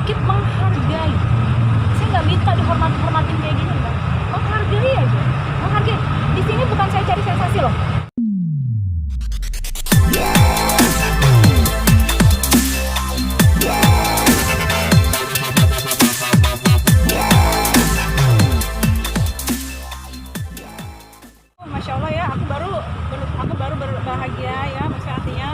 sedikit menghargai. Saya nggak minta dihormatin kayak gini, enggak. Menghargai aja, menghargai. Di sini bukan saya cari sensasi loh. Masya Allah ya, aku baru berbahagia ya, maksudnya artinya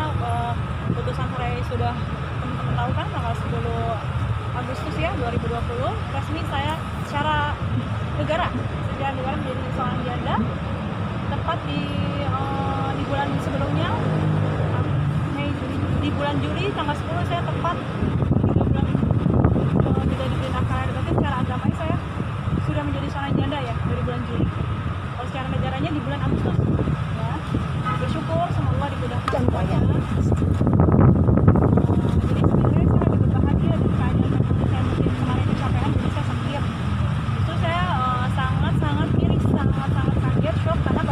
putusan cerai sudah teman-teman tahu kan tanggal 10 Agustus ya 2020 resmi saya secara negara menjadi seorang janda. Tepat di bulan sebelumnya, di bulan Juli tanggal 10 saya tepat 3 bulan tidak dipindahkan. Berarti secara agama saya sudah menjadi seorang janda ya dari bulan Juli. Kalau secara negaranya di bulan Agustus ya. Bersyukur semoga dimudahkan semuanya. Jadi sebenarnya saya lagi berbahagia dengan keadaan yang saya mungkin kemarin kecapean, jadi saya sakit. Itu saya sangat miris, sangat kaget, shock karena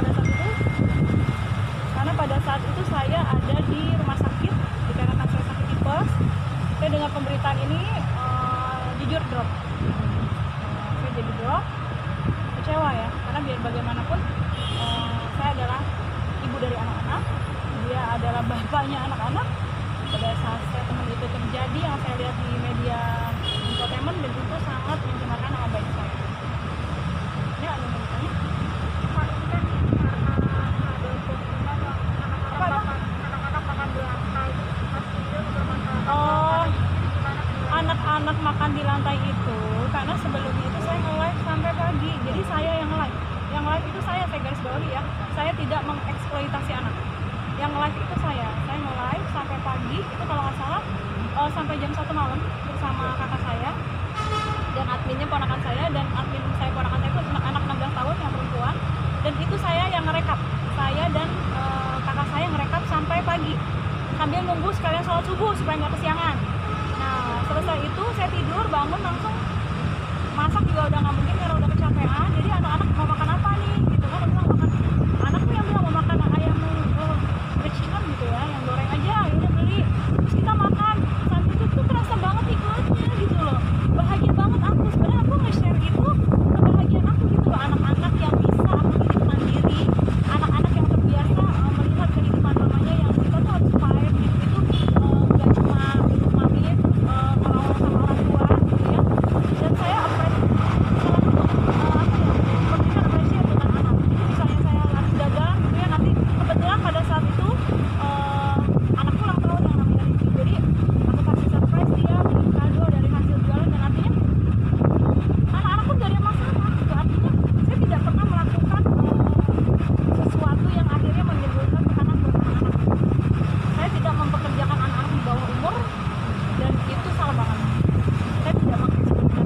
pada saat itu saya ada di rumah sakit dikarenakan saya sakit tipes. Saya dengar pemberitaan ini jujur drop. Saya jadi drop, kecewa ya, karena biar bagaimanapun saya adalah ibu dari anak-anak, dia adalah bapaknya anak-anak. Pada saat teman itu terjadi, yang saya lihat di media infotainment, dan itu sangat mencemarkan nama baik saya. Ini ada yang bertanya? Anak-anak makan di lantai itu karena sebelumnya itu saya nge-live sampai pagi. Jadi saya yang live itu saya garis bawahi ya, saya tidak mengeksploitasi anak. Yang live itu saya nge-live sampai pagi itu kalau nggak salah sampai jam 1 malam bersama kakak saya dan adminnya ponakan saya, dan admin saya ponakan saya itu anak 16 tahun yang perempuan, dan itu saya yang ngerekap, saya dan kakak saya ngerekap sampai pagi sambil nunggu sekalian sholat subuh supaya nggak kesiangan. Nah selesai itu saya tidur, bangun langsung masak juga udah nggak mungkin karena udah kecapean. Jadi anak-anak mau makan apa nih gitu kan, bilang makan, anakku yang bilang mau makan ayam rich chicken gitu ya, yang goreng aja, udah beli, terus kita makan. Saat itu tuh kerasa banget iklannya gitu loh, bahagia banget aku. Sebenarnya aku nge-share itu kebahagiaan aku gitu loh, anak-anak yang bisa aku hidup mandiri, anak-anak yang terbiasa melihat kehidupan mamanya yang kita tuh harus fight gitu, itu gak cuma hidup mami orang-orang sama orang tua gitu ya. Dan saya memberikan appreciate dengan anak. Jadi misalnya saya lagi dagang gitu ya, nanti kebetulan pada saat itu anakku ulang tahun yang namanya Rizky, jadi aku kasih surprise dia, beli kado dari hasil jualan, dan artinya anak-anak pun gak ada masalah gitu. Artinya saya tidak pernah melakukan sesuatu yang akhirnya menimbulkan tekanan buat anak-anak. Saya tidak mempekerjakan anak-anak di bawah umur, dan itu salah banget. Saya tidak mengeksploitasi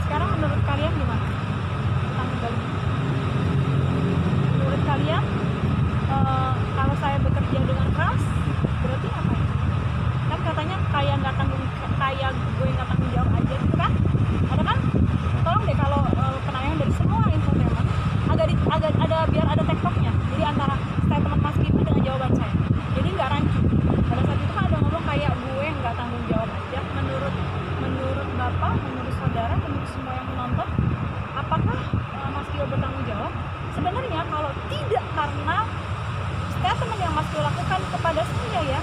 sekarang. Menurut kalian gimana tentang kembali? Menurut kalian kalau saya bekerja dengan keras berarti apa ya? Kan katanya kayak gue nggak tanggung jawab aja gitu kan, ada kan? Tolong deh kalau penayang dari semua infotainment agak ada, biar ada tektoknya, jadi antara statement Mas Kimi dengan jawaban saya, jadi nggak rancu. Pada saat itu kan ada ngomong kayak gue nggak tanggung jawab aja. Menurut bapak, menurut saudara, menurut semua yang menonton, apakah Mas Kio bertanggung jawab? Sebenarnya kalau tidak karena statement yang Mas Kio lakukan kepada saya ya,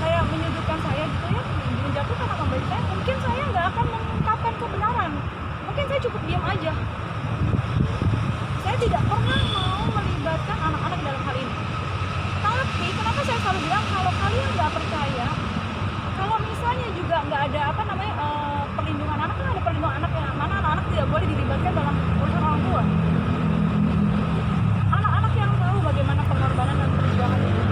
kayak menyudutkan saya gitu ya, menjatuhkan nama baik saya, mungkin saya nggak akan mengungkapkan kebenaran, mungkin saya cukup diam aja. Saya tidak pernah mau melibatkan anak-anak dalam hal ini. Tapi kenapa saya selalu bilang kalau kalian nggak percaya, kalau misalnya juga nggak ada perlindungan anak, kan ada perlindungan anak yang mana anak-anak tidak boleh dilibatkan dalam urusan orang tua. Anak-anak yang tahu bagaimana pengorbanan dan perjuangan itu,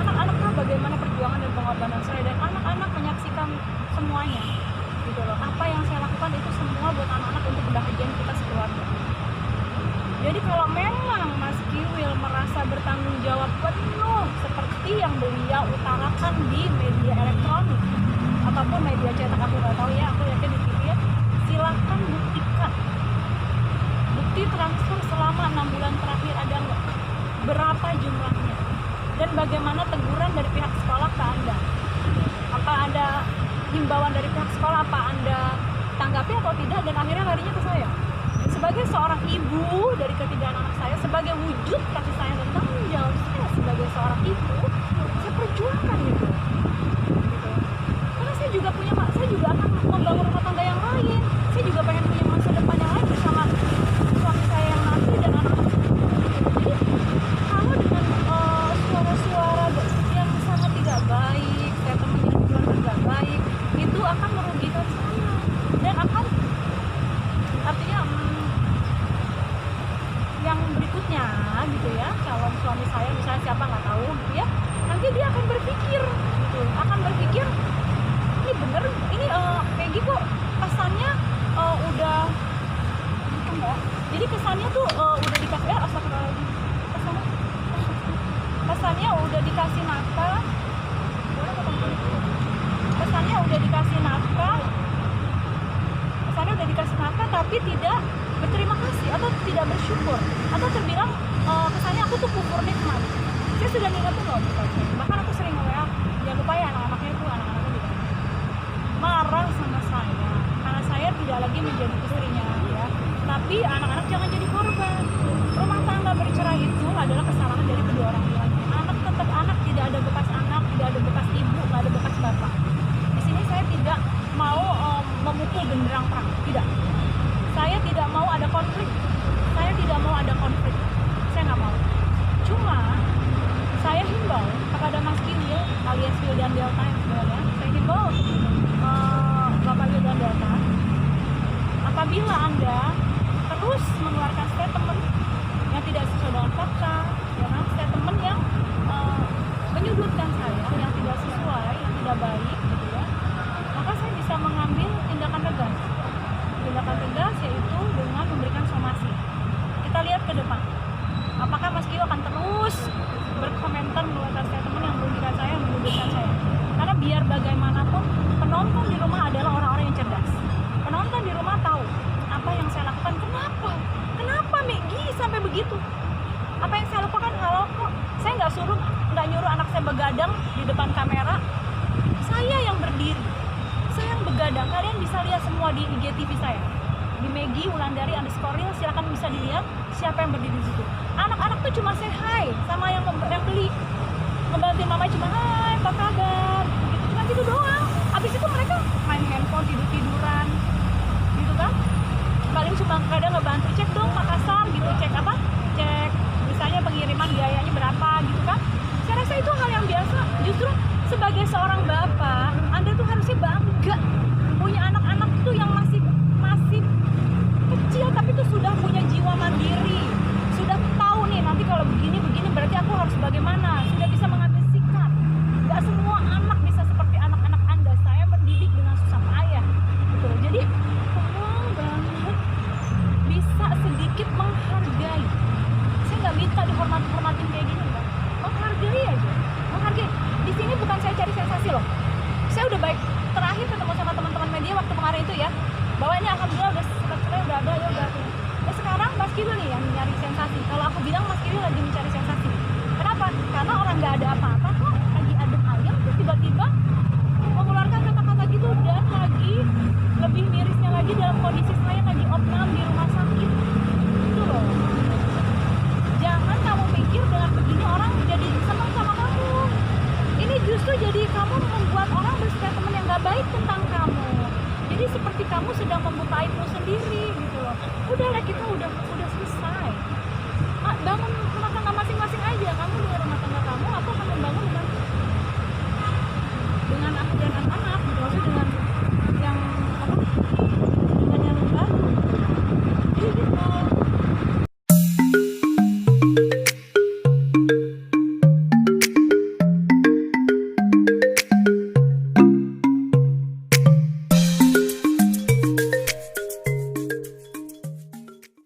anak-anak tahu bagaimana perjuangan dan pengorbanan saya, dan anak-anak menyaksikan semuanya gitu loh. Apa yang saya lakukan itu semua buat anak-anak, untuk kebahagiaan kita sekeluarga. Jadi kalau memang Mas Kiwil merasa bertanggung jawab penuh seperti yang beliau utarakan di media elektronik ataupun media cetak, aku nggak tahu ya, aku yakin di TV ya, silahkan buktikan bukti transfer selama 6 bulan terakhir ada nggak, berapa jumlahnya, dan bagaimana teguran dari pihak sekolah ke Anda. Apa ada himbauan dari pihak sekolah, apa Anda tanggapi atau tidak, dan akhirnya larinya ke saya. Dan sebagai seorang ibu dari ketiga anak saya, sebagai wujud kasih sayang dan tanggung jawab saya sebagai seorang ibu, saya perjuangkan gitu. Karena saya juga punya, saya juga akan membangun rumah tangga yang lain, saya juga pengen punya masa depan yang lain bersama suami saya yang nanti dan anak-anak. Jadi kalau dengan suara-suara yang sangat tidak baik, statement yang dibilang tidak baik, itu akan merugikan saya dan akan artinya yang berikutnya gitu ya, calon suami saya misalnya siapa nggak tahu gitu ya, nanti dia akan berpikir gitu, ini bener, ini Peggy kok kesannya udah enggak, jadi kesannya tuh udah dikasih kesannya udah dikasih nafkah, tapi tidak berterima kasih atau tidak bersyukur, atau terbilang kesannya aku tuh kufur nikmat. Saya sudah ngingetin loh, bahkan aku sering WA, jangan lupa ya anak-anaknya juga marah sama saya karena saya tidak lagi menjadi istrinya ya, tapi anak-anak jangan jadi korban. Rumah tangga bercerai itu adalah kesalahan dari kedua orang tuanya. Anak tetap anak, tidak ada bekas anak, tidak ada bekas ibu, tidak ada bekas bapak. Di sini saya tidak mau memukul genderang perang, tidak. Saya tidak mau ada konflik, saya nggak mau. Cuma saya himbau kepada Mas Kiwil alias Wildan Delta yang sebenarnya, saya himbau Bapak Wildan Delta, apabila Anda terus mengeluarkan statement yang tidak sesuai dengan fakta, ya kan, statement yang menyudutkan saya, yang tidak sesuai, yang tidak baik gitu ya, maka saya bisa mengambil tindakan tegas. Tindakan tegas yaitu dengan memberikan somasi. Kita lihat ke depan, apakah Mas Kio akan terus berkomentar mengeluarkan statement yang merugikan saya, menyudutkan saya. Karena biar bagaimanapun penonton di rumah adalah orang-orang yang cerdas. Penonton di rumah tahu apa yang saya lakukan. Kenapa Meggy sampai begitu? Apa yang saya lakukan halal kok. Saya nggak nyuruh anak saya begadang di depan kamera. Saya yang berdiri, saya yang begadang. Kalian bisa lihat semua di IGTV saya, di Meggy Wulandari _real, silakan bisa dilihat siapa yang berdiri di situ. Anak-anak tuh cuma say hi sama yang beli, ngebantuin mama, cuma hai apa kabar gitu, cuma gitu doang. Habis itu mereka main handphone, tiduran gitu kan. Paling cuma kadang ngebantu, cek dong Makassar gitu, cek misalnya pengiriman biayanya berapa gitu kan. Saya rasa itu hal yang biasa. Justru sebagai seorang bapak, Anda tuh harusnya bangga punya anak-anak tuh yang masih kecil, tapi tuh sudah punya jiwa mandiri, sudah tahu nih nanti kalau begini berarti aku harus bagaimana, sudah bisa mengambil sikap. Gak semua anak bisa seperti anak-anak Anda. Saya mendidik dengan susah payah gitu loh. Jadi tolong banget bisa sedikit menghargai. Saya nggak minta dihormatin kayak gini, Mbak. Menghargai aja, menghargai. Di sini bukan saya cari sensasi loh. Saya udah baik terakhir ketemu sama teman-teman media waktu kemarin itu ya, bahwa ini alhamdulillah udah ada ya udah. Nah sekarang Mas Kiwil nih yang nyari sensasi. Kalau aku bilang Mas Kiwil lagi mencari sensasi. Kenapa? Karena orang nggak ada apa-apa kok, lagi adem ayem terus tiba-tiba mengeluarkan kata-kata gitu, dan lagi lebih mirisnya lagi dalam kondisi saya lagi opnam di rumah sakit. Itu loh. Jangan kamu pikir dengan begini orang jadi senang sama kamu. Ini justru jadi kamu membuat orang berstatement yang nggak baik tentang kamu. Jadi seperti kamu sedang membuka aibmu sendiri gitu loh. Udahlah, kita udah selesai. Bangun rumah tangga masing-masing aja. Kamu dengan rumah tangga kamu, aku akan membangun dengan aku dan anak-anak.